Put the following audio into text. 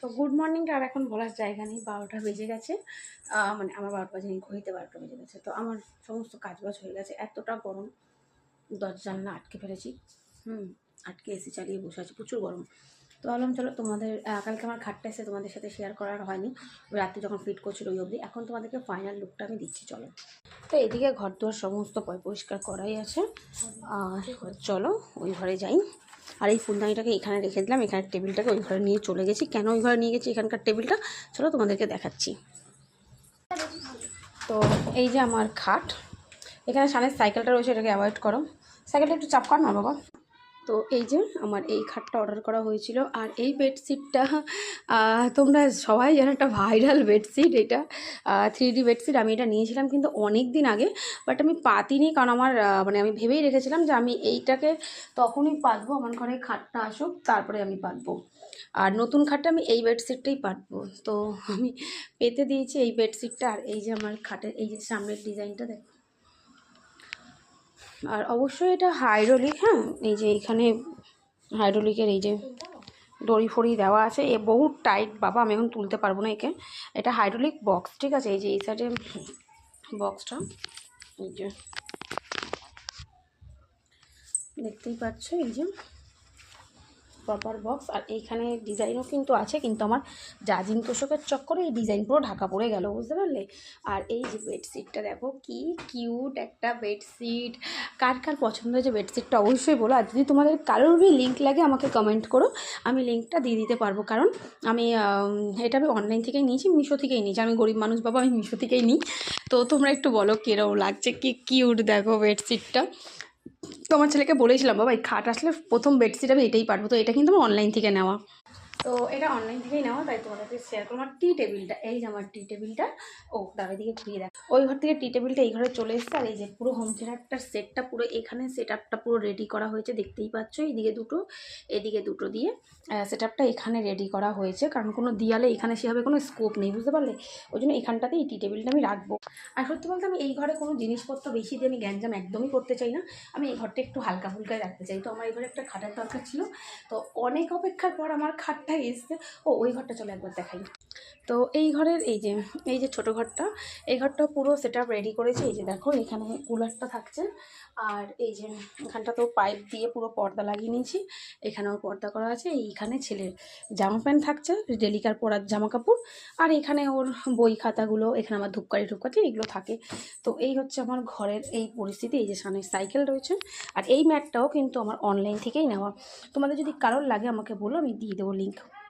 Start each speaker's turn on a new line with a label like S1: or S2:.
S1: তো গুড মর্নিংটা আর এখন বলার জায়গা নেই, 12টা বেজে গেছে। মানে আমার 12টা বাজে নেই, ঘড়িতে 12টা বেজে গেছে। তো আমার সমস্ত কাজবাজ হয়ে গেছে। এতটা গরম, দরজা জানলা আটকে ফেলেছি। আটকে এসি চালিয়ে বসে আছি, প্রচুর গরম। তো ভাবলাম চলো তোমাদের কালকে আমার খাটটা এসে তোমাদের সাথে শেয়ার করার হয়নি, রাত্রে যখন ফিট করছিল ওই অবধি। এখন তোমাদেরকে ফাইনাল লুকটা আমি দিচ্ছি, চলো। তো এদিকে ঘর দুয়ার সমস্ত পরিষ্কার করাই আছে। আর চলো ওই ঘরে যাই। আর এই ফুলদানিটাকে এখানে রেখে দিলাম, এখানে টেবিলটাকে ওই ঘরে নিয়ে চলে গেছি। কেন ওই ঘরে নিয়ে গেছি এখানকার টেবিলটা, চলো তোমাদেরকে দেখাচ্ছি। তো এই যে আমার খাট, এখানে সামনের সাইকেলটা রয়েছে, এটাকে অ্যাভয়েড করো, সাইকেলটা একটু চাপ কর না বাবা। তো এই যে আমার এই খাটটা অর্ডার করা হয়েছিল। আর এই বেডশিটটা তোমরা সবাই জানো, একটা ভাইরাল বেডশিট এটা, 3D বেডশিট। আমি এটা নিয়েছিলাম কিন্তু অনেক দিন আগে, বাট আমি পাতিনি, কারণ আমার মানে আমি ভেবেই রেখেছিলাম যে আমি এইটাকে তখনই পাতবো, আমার ঘরে খাটটা আসুক তারপরে আমি পাতবো। আর নতুন খাটটা আমি এই বেডশিটটাই পাতবো। তো আমি পেতে দিয়েছি এই বেডশিটটা। আর এই যে আমার খাটের এই যে সামনের ডিজাইনটা দেখো। আর অবশ্যই এটা হাইড্রোলিক, হ্যাঁ, এই যে এখানে হাইড্রোলিকের এই যে দড়ি ফড়ি দেওয়া আছে। এ বহু টাইট বাবা, আমি এখন তুলতে পারবো না একে। এটা হাইড্রোলিক বক্স, ঠিক আছে। এই যে এই সাইডে বক্সটা, এই যে দেখতেই পাচ্ছ, এই যে প্রপার বক্স। আর এইখানে ডিজাইনও কিন্তু আছে, কিন্তু আমার জাজিং তোষকের চক্করে এই ডিজাইন পুরো ঢাকা পড়ে গেল, বুঝতে পারলে। আর এই যে বেডশিটটা দেখো, কি কিউট একটা বেডশিট। কার কার পছন্দ হয়েছে বেডশিটটা অবশ্যই বলো। আর যদি তোমাদের কারোরই লিঙ্ক লাগে আমাকে কমেন্ট করো, আমি লিঙ্কটা দিয়ে দিতে পারবো। কারণ আমি এটা আমি অনলাইন থেকেই নিয়েছি, মিশো থেকেই নিয়েছি। আমি গরিব মানুষ বাবা, আমি মিশো থেকেই নিই। তো তোমরা একটু বলো কীরকম লাগছে, কি কিউট দেখো বেডশিটটা। তো আমার ছেলেকে বলেছিলাম, বাবা এই খাট আসলে প্রথম বেডশিট আমি এটাই পারবো। তো এটা কিন্তু আমার অনলাইন থেকে নেওয়া। তো এটা অনলাইন থেকেই নেওয়া, তাই তোমাদেরকে শেয়ার করো। আমার টি টেবিলটা, এই যে আমার টি টেবিলটা, ও দাঁড়িয়ে দিকে ঘুরিয়ে দেখ। ওই ঘর থেকে টি টেবিলটা এই ঘরে চলে এসেছে। আর এই যে পুরো হোম থিয়েটারটার সেটটা পুরো এখানে সেট আপটা পুরো রেডি করা হয়েছে, দেখতেই পাচ্ছ। এইদিকে দুটো, এদিকে দুটো দিয়ে সেট আপটা এখানে রেডি করা হয়েছে। কারণ কোনো দিয়ালে এখানে সেভাবে কোনো স্কোপ নেই, বুঝতে পারলে। ওই জন্য এখানটাতে এই টি টেবিলটা আমি রাখবো। আর সত্যি বলতে আমি এই ঘরে কোনো জিনিসপত্র বেশি দিয়ে আমি গ্যাঞ্জাম একদমই করতে চাই না। আমি এই ঘরটা একটু হালকা ফুলকায় রাখতে চাই। তো আমার এই ঘরে একটা খাটের দরকার ছিল। তো অনেক অপেক্ষার পর আমার খাটটা এসছে। ও ওই ঘরটা চলে একবার দেখাই। তো এই ঘরের এই যে ছোটো ঘরটা, এই ঘরটা পুরো সেট আপ রেডি করেছে। এই যে দেখো, এখানে কুলারটা থাকছে। আর এই যে এখানটা তো পাইপ দিয়ে পুরো পর্দা লাগিয়ে নিয়েছি, এখানেও পর্দা করা আছে। এইখানে ছেলের জামা প্যান্ট থাকছে, ডেলিকার পরার জামা কাপড়। আর এখানে ওর বই খাতাগুলো, এখানে আমার ধূপকাঠি এগুলো থাকে। তো এই হচ্ছে আমার ঘরের এই পরিস্থিতি। এই যে সামনে সাইকেল রয়েছে। আর এই ম্যাটটাও কিন্তু আমার অনলাইন থেকেই নেওয়া। তোমাদের যদি কারোর লাগে আমাকে বলো, আমি দিয়ে দেবো লিঙ্ক।